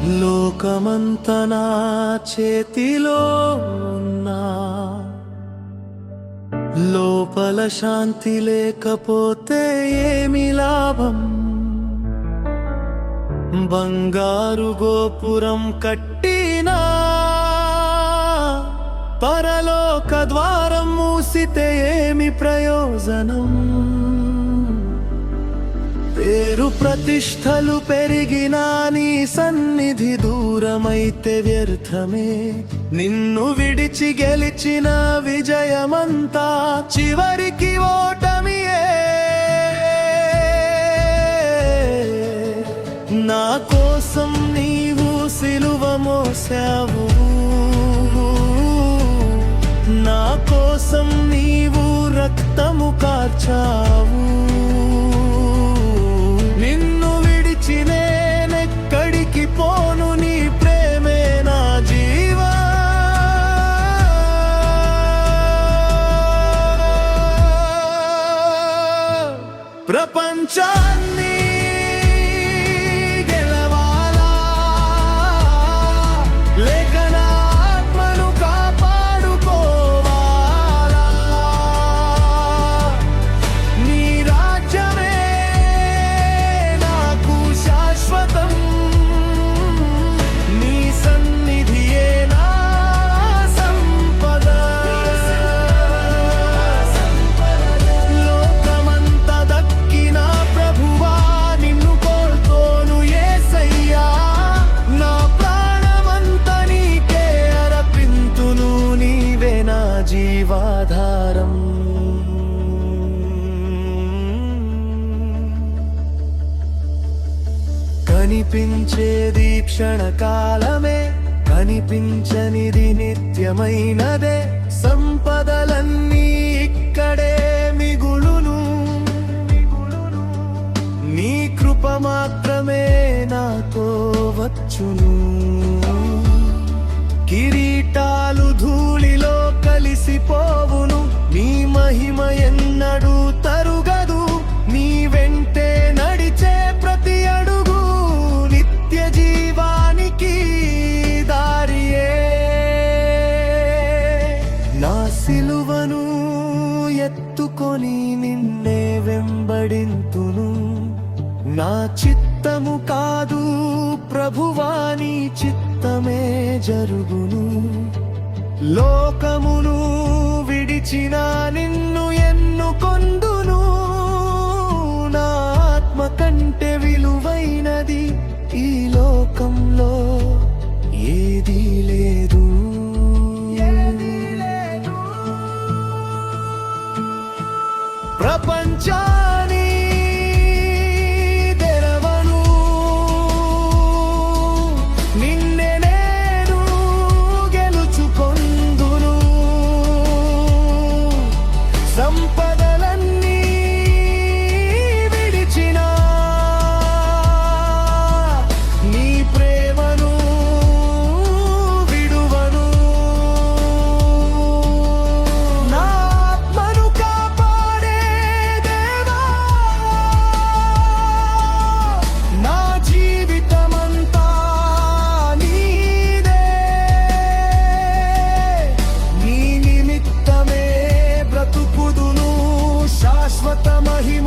లోకమంతా నా చేతిలో ఉన్నా, లోపల శాంతి లేకపోతే ఏమి లాభం? బంగారు గోపురం కట్టినా, పరలోక ద్వారం మూసితే ఏమి ప్రయోజనం? పేరు ప్రతిష్టలు పెరిగినా నీ సన్నిధి దూరమైతే వ్యర్థమే. నిన్ను విడిచి గెలిచిన విజయమంతా చివరికి ఓటమియే. నా కోసం నీవు సిలువ మోసావు, నా కోసం నీవు రక్తము కార్చావు. నిన్ను విడిచి నేనెక్కడికి పోను, నీ ప్రేమే నా జీవా. ప్రపంచాన్ని జీవాధారం. కనిపించేది క్షణకాలమే, కనిపించనిది నిత్యమైనదే. సంపదలన్నీ ఇక్కడే మిగులును, నీ కృప మాత్రమే నాతో వచ్చును. కిరీటాలు ధూళిలో కలిసిపోవును, నీ మహిమ ఎన్నడూ తరుగదు. నీ వెంటే నడిచే ప్రతి అడుగు నిత్య జీవానికి దారియే. నా సిలువను ఎత్తుకొని నిన్నే వెంబడింతును. నా చిత్తము కాదు ప్రభువా, నీ చిత్తమే జరుగును. లోకమును విడిచిన నిన్ను ఎన్నుకొందును. నా ఆత్మ కంటే విలువైనది ఈ లోకంలో ఏదీ లేదు. ప్రపంచాన్ని సంపదలన్నీ విడిచినా, నీ ప్రేమను విడువను. నా ఆత్మను కాపాడే దేవా, నా జీవితమంతా నీదే. నీ నిమిత్తమే బ్రతుకుదును, శాశ్వత మహిమ